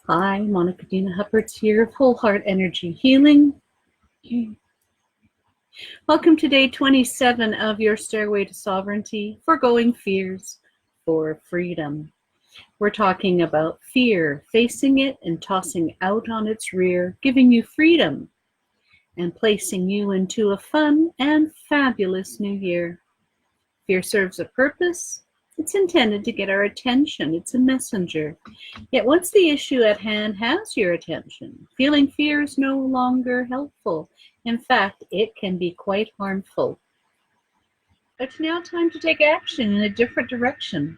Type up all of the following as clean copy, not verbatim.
Hi, Monica Dina Hupperts here, Whole Heart Energy Healing. Welcome to day 27 of your Stairway to Sovereignty, Foregoing Fears for Freedom. We're talking about fear, facing it and tossing out on its rear, giving you freedom and placing you into a fun and fabulous new year. Fear serves a purpose. It's intended to get our attention. It's a messenger. Yet once the issue at hand has your attention, feeling fear is no longer helpful. In fact, it can be quite harmful. It's now time to take action in a different direction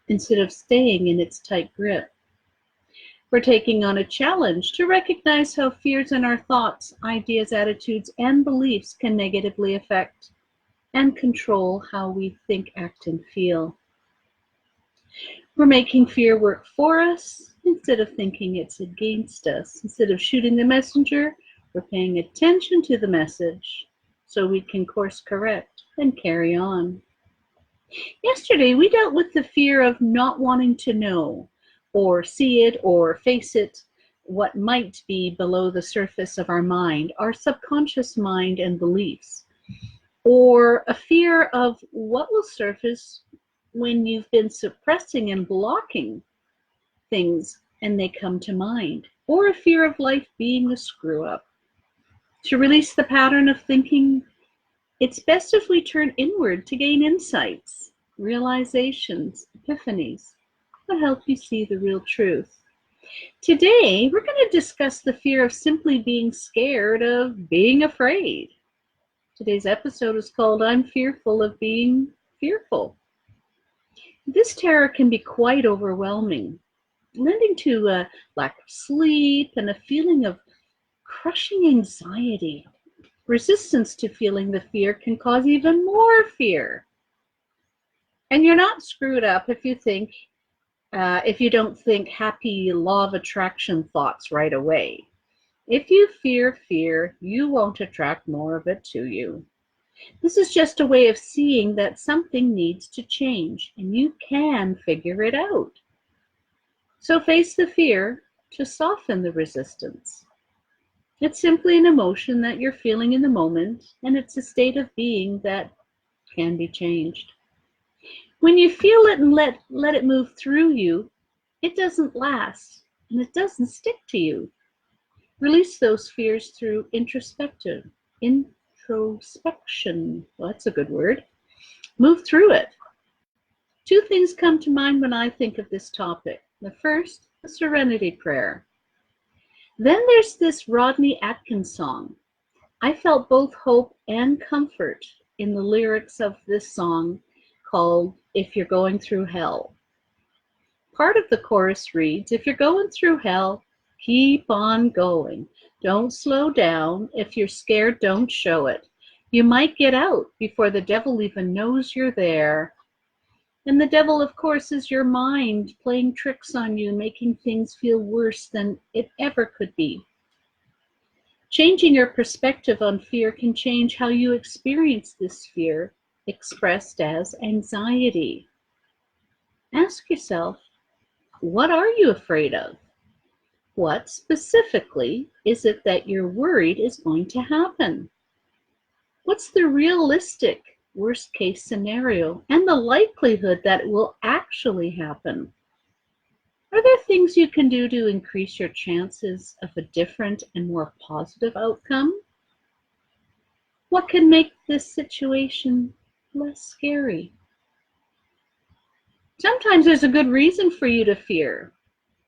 instead of staying in its tight grip. We're taking on a challenge to recognize how fears in our thoughts, ideas, attitudes, and beliefs can negatively affect and control how we think, act, and feel. We're making fear work for us instead of thinking it's against us. Instead of shooting the messenger, we're paying attention to the message so we can course correct and carry on. Yesterday, we dealt with the fear of not wanting to know or see it or face it, what might be below the surface of our mind, our subconscious mind and beliefs, or a fear of what will surface when you've been suppressing and blocking things and they come to mind, or a fear of life being a screw up. To release the pattern of thinking, it's best if we turn inward to gain insights, realizations, epiphanies that help you see the real truth. Today, we're going to discuss the fear of simply being scared of being afraid. Today's episode is called I'm Fearful of Being Fearful. This terror can be quite overwhelming, lending to a lack of sleep and a feeling of crushing anxiety. Resistance to feeling the fear can cause even more fear. And you're not screwed up if you don't think happy law of attraction thoughts right away. If you fear fear, you won't attract more of it to you. This is just a way of seeing that something needs to change, and you can figure it out. So face the fear to soften the resistance. It's simply an emotion that you're feeling in the moment, and it's a state of being that can be changed. When you feel it and let it move through you, it doesn't last, and it doesn't stick to you. Release those fears through introspection. Well, that's a good word. Move through it. Two things come to mind when I think of this topic. The first, the Serenity Prayer. Then there's this Rodney Atkins song. I felt both hope and comfort in the lyrics of this song called If You're Going Through Hell. Part of the chorus reads, if you're going through hell, keep on going. Don't slow down. If you're scared, don't show it. You might get out before the devil even knows you're there. And the devil, of course, is your mind playing tricks on you, making things feel worse than it ever could be. Changing your perspective on fear can change how you experience this fear, expressed as anxiety. Ask yourself, what are you afraid of? What specifically is it that you're worried is going to happen? What's the realistic worst case scenario and the likelihood that it will actually happen? Are there things you can do to increase your chances of a different and more positive outcome? What can make this situation less scary? Sometimes there's a good reason for you to fear.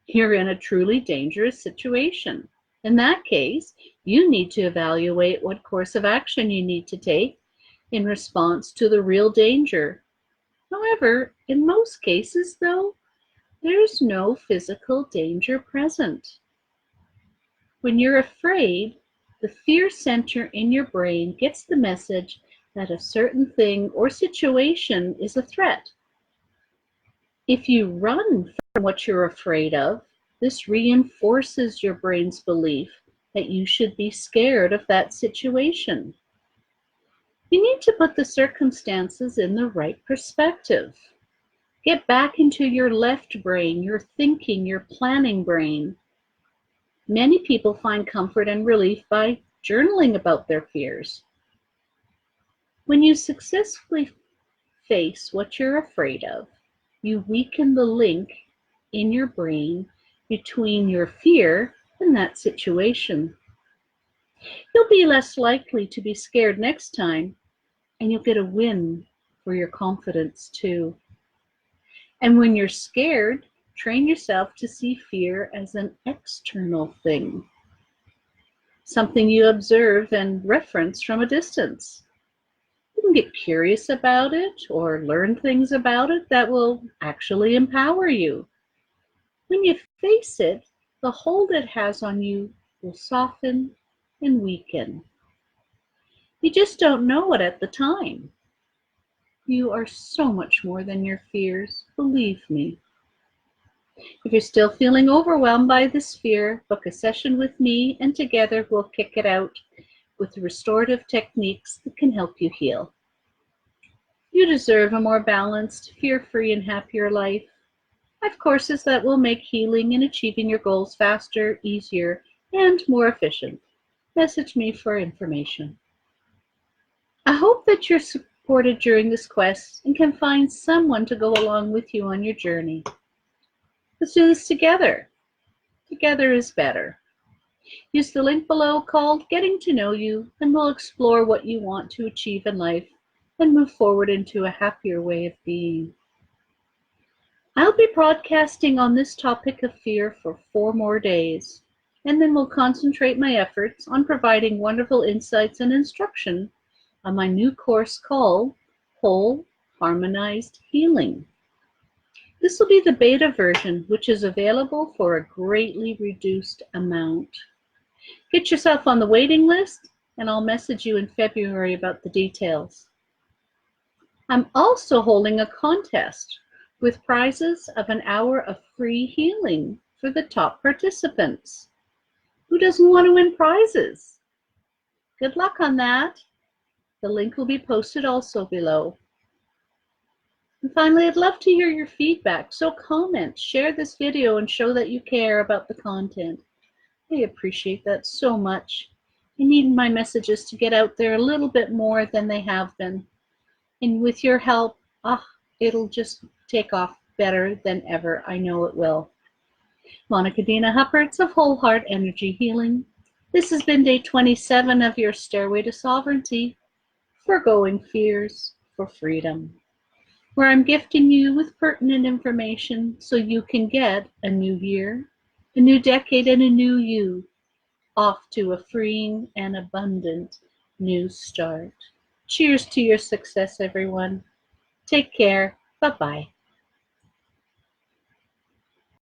You're in a truly dangerous situation. In that case, you need to evaluate what course of action you need to take in response to the real danger. However, in most cases, though, there's no physical danger present. When you're afraid, the fear center in your brain gets the message that a certain thing or situation is a threat. If you run from what you're afraid of, this reinforces your brain's belief that you should be scared of that situation. You need to put the circumstances in the right perspective. Get back into your left brain, your thinking, your planning brain. Many people find comfort and relief by journaling about their fears. When you successfully face what you're afraid of, you weaken the link in your brain between your fear and that situation. You'll be less likely to be scared next time, and you'll get a win for your confidence too. And when you're scared, train yourself to see fear as an external thing, something you observe and reference from a distance. You can get curious about it or learn things about it that will actually empower you. When you face it, the hold it has on you will soften and weaken. You just don't know it at the time. You are so much more than your fears, believe me. If you're still feeling overwhelmed by this fear, book a session with me and together we'll kick it out with restorative techniques that can help you heal. You deserve a more balanced, fear-free, and happier life. I have courses that will make healing and achieving your goals faster, easier, and more efficient. Message me for information. I hope that you're supported during this quest and can find someone to go along with you on your journey. Let's do this together. Together is better. Use the link below called Getting to Know You, and we'll explore what you want to achieve in life and move forward into a happier way of being. I'll be broadcasting on this topic of fear for 4 more days, and then we'll concentrate my efforts on providing wonderful insights and instruction on my new course called Whole Harmonized Healing. This will be the beta version, which is available for a greatly reduced amount. Get yourself on the waiting list, and I'll message you in February about the details. I'm also holding a contest with prizes of an hour of free healing for the top participants. Who doesn't want to win prizes? Good luck on that. The link will be posted also below. And finally, I'd love to hear your feedback, so comment, share this video, and show that you care about the content. I appreciate that so much. I need my messages to get out there a little bit more than they have been. And with your help, it'll just take off better than ever. I know it will. Monica Dina Hupperts of Whole Heart Energy Healing. This has been day 27 of your Stairway to Sovereignty, Forgoing Fears for Freedom, where I'm gifting you with pertinent information so you can get a new year, a new decade, and a new you off to a freeing and abundant new start. Cheers to your success, everyone. Take care. Bye-bye.